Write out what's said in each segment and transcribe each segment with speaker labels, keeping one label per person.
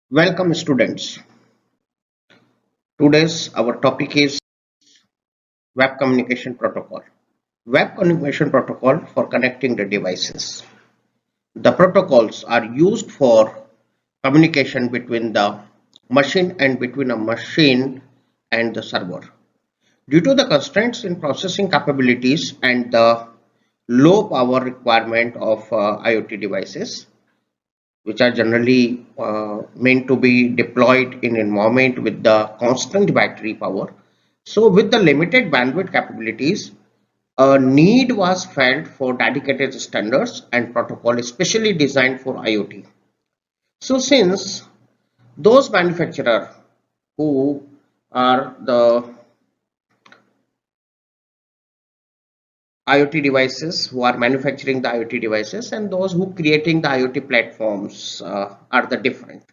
Speaker 1: Welcome students. Today's our topic is web communication protocol. Web communication protocol for connecting the devices. The protocols are used for communication between the machine and between a machine and the server. Due to the constraints in processing capabilities and the low power requirement of IoT devices, which are generally meant to be deployed in environment with the constant battery power. So with the limited bandwidth capabilities, a need was felt for dedicated standards and protocol especially designed for IoT. So since those manufacturers who are the IoT devices, who are manufacturing the IoT devices, and those who creating the IoT platforms are the different.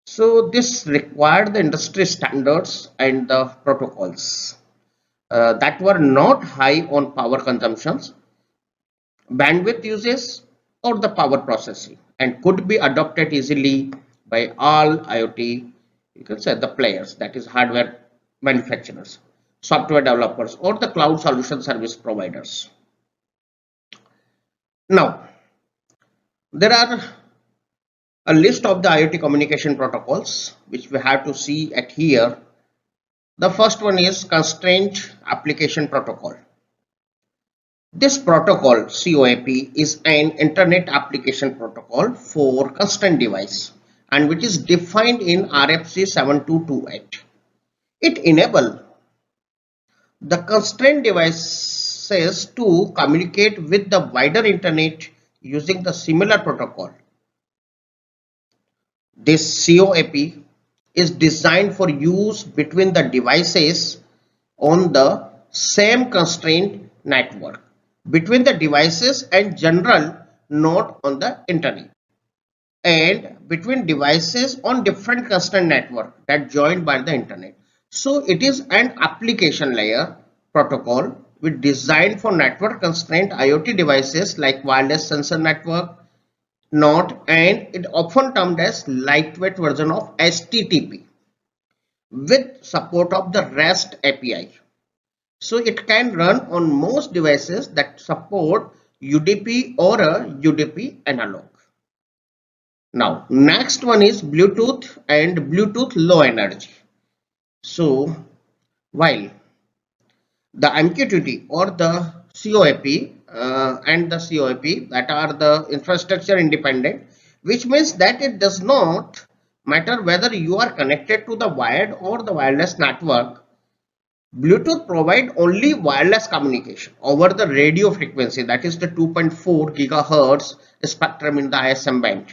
Speaker 1: So this required the industry standards and the protocols that were not high on power consumptions, bandwidth uses, or the power processing, and could be adopted easily by all IoT, you can say the players, that is hardware manufacturers, software developers, or the cloud solution service providers. Now, there are a list of the IoT communication protocols which we have to see at here. The first one is Constraint Application Protocol. This protocol, COAP, is an Internet Application Protocol for constraint device and which is defined in RFC 7228. It enables the constraint devices to communicate with the wider Internet using the similar protocol. This COAP is designed for use between the devices on the same constraint network, between the devices and general, not on the internet, and between devices on different constraint network that joined by the internet. So it is an application layer protocol which designed for network constraint IoT devices like wireless sensor network, not, and it often termed as lightweight version of HTTP with support of the REST API. So it can run on most devices that support UDP or a UDP analog. Now, next one is Bluetooth and Bluetooth low energy. So, while the MQTT or the COAP and the COAP that are the infrastructure independent, which means that it does not matter whether you are connected to the wired or the wireless network. Bluetooth provide only wireless communication over the radio frequency, that is the 2.4 gigahertz spectrum in the ISM band.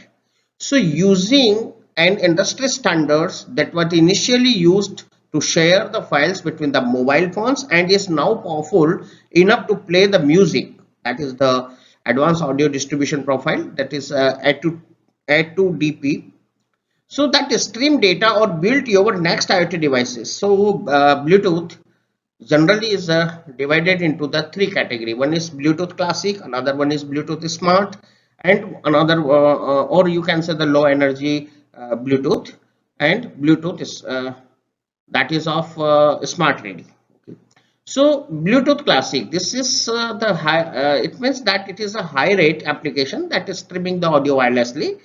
Speaker 1: So using an industry standards that was initially used to share the files between the mobile phones and is now powerful enough to play the music, that is the advanced audio distribution profile, that is A2DP. So that stream data or built your next IoT devices. So Bluetooth generally is divided into the three category. One is Bluetooth classic, another one is Bluetooth smart, and another or you can say the low energy Bluetooth, and Bluetooth is that is of smart ready. Okay. So Bluetooth classic, this is the high, it means that it is a high rate application that is streaming the audio wirelessly.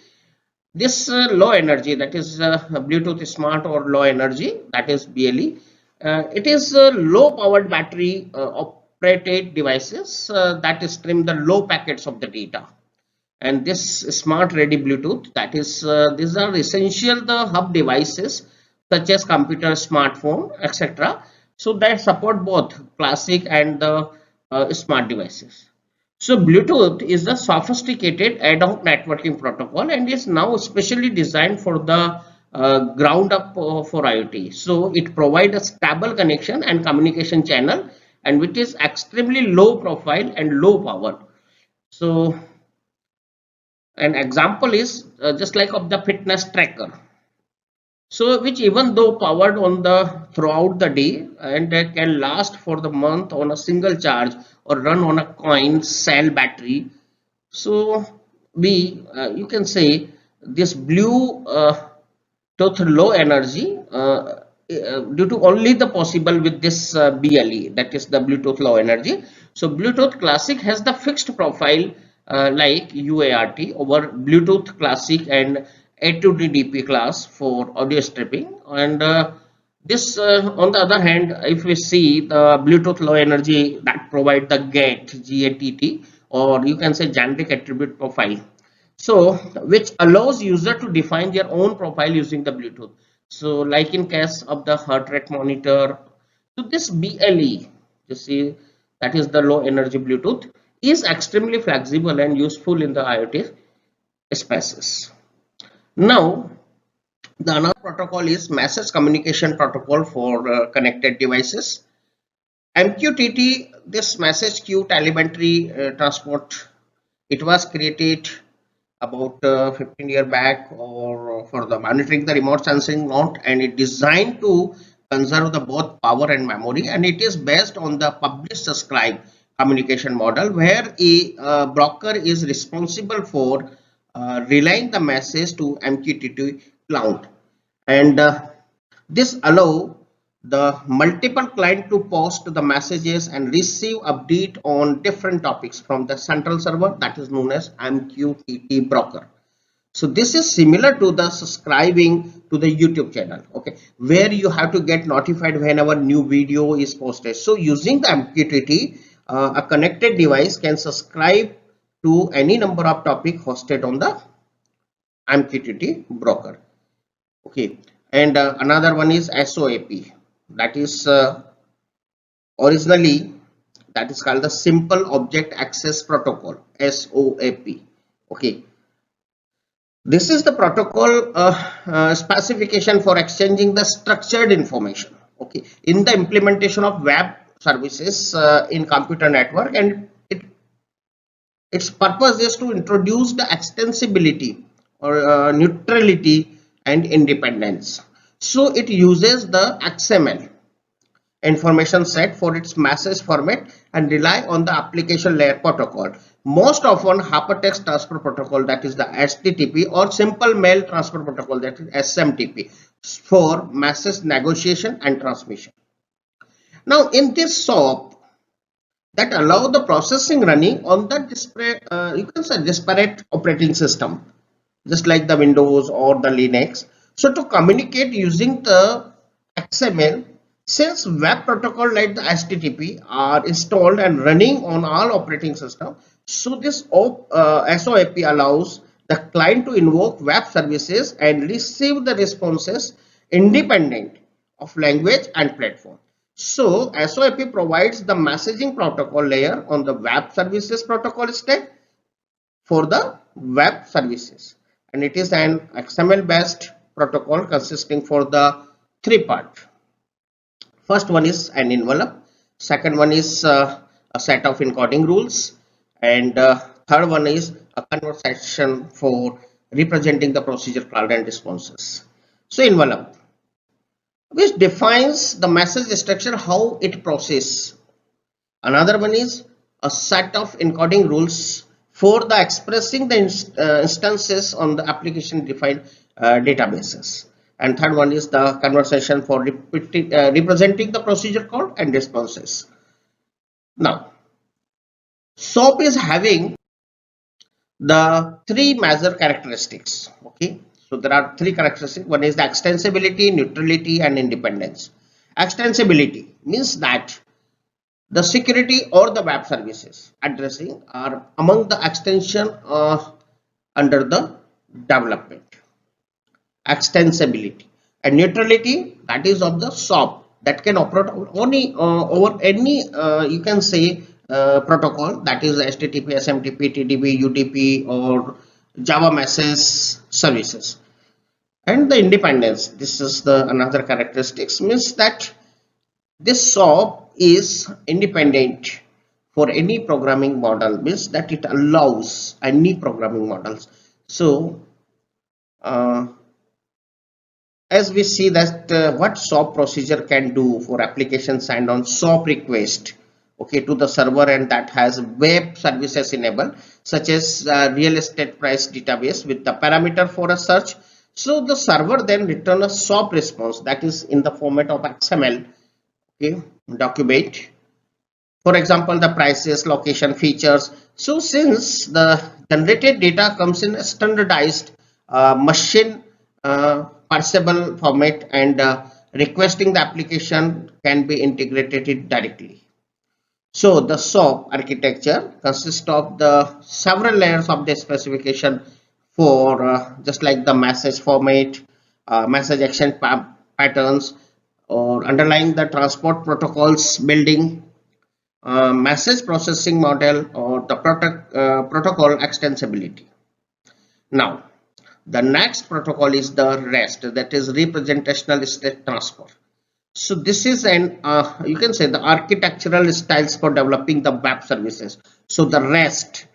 Speaker 1: This low energy, that is Bluetooth smart or low energy, that is BLE, it is low powered battery operated devices that stream the low packets of the data. And this smart ready Bluetooth, that is these are essential the hub devices such as computer, smartphone, etc. So that support both classic and the smart devices. So Bluetooth is a sophisticated ad hoc networking protocol and is now specially designed for the ground up for IoT. So it provides a stable connection and communication channel, and which is extremely low profile and low power. So an example is just like of the fitness tracker. So which even though powered on the throughout the day and can last for the month on a single charge or run on a coin cell battery. So we you can say this blue low energy due to only the possible with this BLE, that is the Bluetooth low energy. So Bluetooth Classic has the fixed profile like UART over Bluetooth Classic and A2DDP class for audio stripping, and this on the other hand, if we see the Bluetooth low energy, that provide the GATT, or you can say generic attribute profile, so which allows user to define their own profile using the Bluetooth. So like in case of the heart rate monitor, so this BLE, you see, that is the low energy Bluetooth, is extremely flexible and useful in the IoT spaces. Now the another protocol is message communication protocol for connected devices. MQTT, this message queue telemetry transport, it was created about 15 years back, or for the monitoring the remote sensing node, and it designed to conserve the both power and memory, and it is based on the publish subscribe communication model, where a broker is responsible for relaying the message to MQTT cloud, and this allow the multiple client to post the messages and receive update on different topics from the central server, that is known as MQTT broker. So this is similar to the subscribing to the YouTube channel, okay, where you have to get notified whenever new video is posted. So using the MQTT, a connected device can subscribe to any number of topic hosted on the MQTT broker. Okay, and another one is SOAP, that is originally that is called the Simple Object Access Protocol, SOAP. Okay, this is the protocol specification for exchanging the structured information, okay, in the implementation of web services in computer network, and its purpose is to introduce the extensibility or neutrality and independence. So it uses the XML information set for its message format and rely on the application layer protocol. Most often hypertext transfer protocol, that is the HTTP, or simple mail transfer protocol, that is SMTP, for message negotiation and transmission. Now in this SOAP, that allow the processing running on the disparate, you can say disparate operating system, just like the Windows or the Linux. So to communicate using the XML, since web protocol like the HTTP are installed and running on all operating system, so this SOAP allows the client to invoke web services and receive the responses independent of language and platform. So SOAP provides the messaging protocol layer on the web services protocol stack for the web services, and it is an XML based protocol consisting for the three parts. First one is an envelope, second one is a set of encoding rules, and third one is a conversation for representing the procedure called and responses. So envelope, which defines the message structure, how it process. Another one is a set of encoding rules for the expressing the instances on the application defined databases, and third one is the conversation for representing the procedure code and responses. Now SOAP is having the three major characteristics, okay, so there are three characteristics. One is the extensibility, neutrality, and independence. Extensibility means that the security or the web services addressing are among the extension under the development. Extensibility and neutrality, that is of the SOAP, that can operate only over any you can say protocol, that is HTTP, SMTP, TDP, UDP, or Java message services. And the independence, this is the another characteristics, means that this SOAP is independent for any programming model, means that it allows any programming models. So as we see that what SOAP procedure can do for application signed on SOAP request, okay, to the server, and that has web services enabled, such as real estate price database with the parameter for a search. So the server then return a SOAP response that is in the format of XML, okay, document. For example, the prices, location, features. So since the generated data comes in a standardized machine parsable format, and requesting the application can be integrated directly. So the SOAP architecture consists of the several layers of the specification for just like the message format, message action patterns, or underlying the transport protocols building, message processing model, or the protocol extensibility. Now, the next protocol is the REST, that is representational state transfer. So this is an you can say the architectural styles for developing the web services. So the REST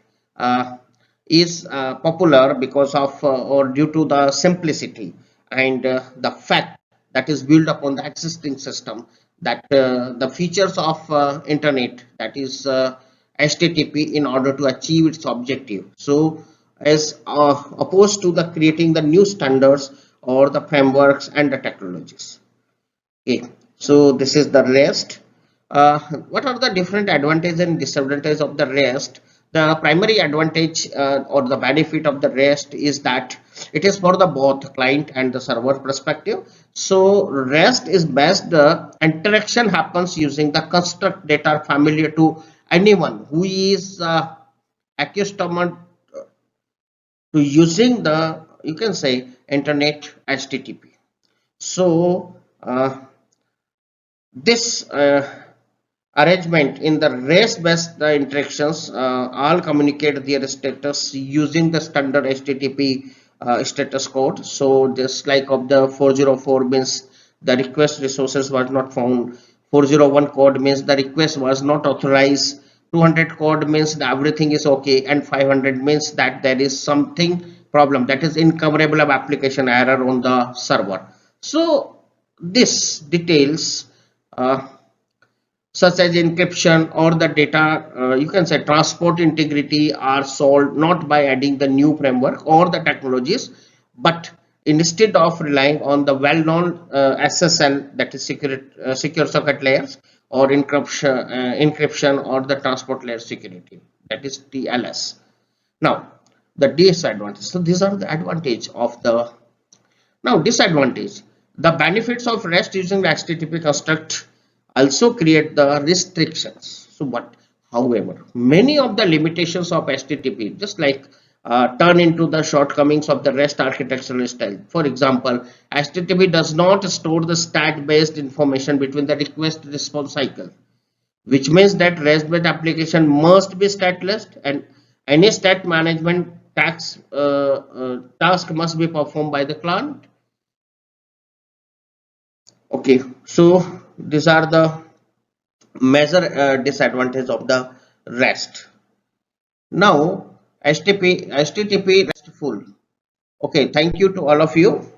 Speaker 1: is popular because of or due to the simplicity and the fact that is built upon the existing system, that the features of internet, that is HTTP, in order to achieve its objective. So as opposed to the creating the new standards or the frameworks and the technologies. Okay, so this is the REST. What are the different advantages and disadvantages of the REST? The primary advantage or the benefit of the REST is that it is for the both client and the server perspective. So REST is best the interaction happens using the construct data familiar to anyone who is accustomed to using the, you can say, internet HTTP. So this arrangement in the REST-based interactions all communicate their status using the standard HTTP status code. So just like of the 404 means the request resources was not found, 401 code means the request was not authorized, 200 code means that everything is okay, and 500 means that there is something problem, that is incoverable of application error on the server. So this details such as encryption or the data, you can say transport integrity, are solved not by adding the new framework or the technologies, but instead of relying on the well-known SSL, that is secure socket layers, or encryption or the transport layer security, that is TLS. Now the disadvantage. So these are the advantage of the. Now disadvantage. The benefits of REST using the HTTP construct also create the restrictions. So but however, many of the limitations of HTTP just like turn into the shortcomings of the REST architectural style. For example, HTTP does not store the stat based information between the request response cycle, which means that REST-based application must be stateless, and any stat management task must be performed by the client. Okay, so these are the major disadvantage of the REST. Now HTTP RESTful. Okay, thank you to all of you.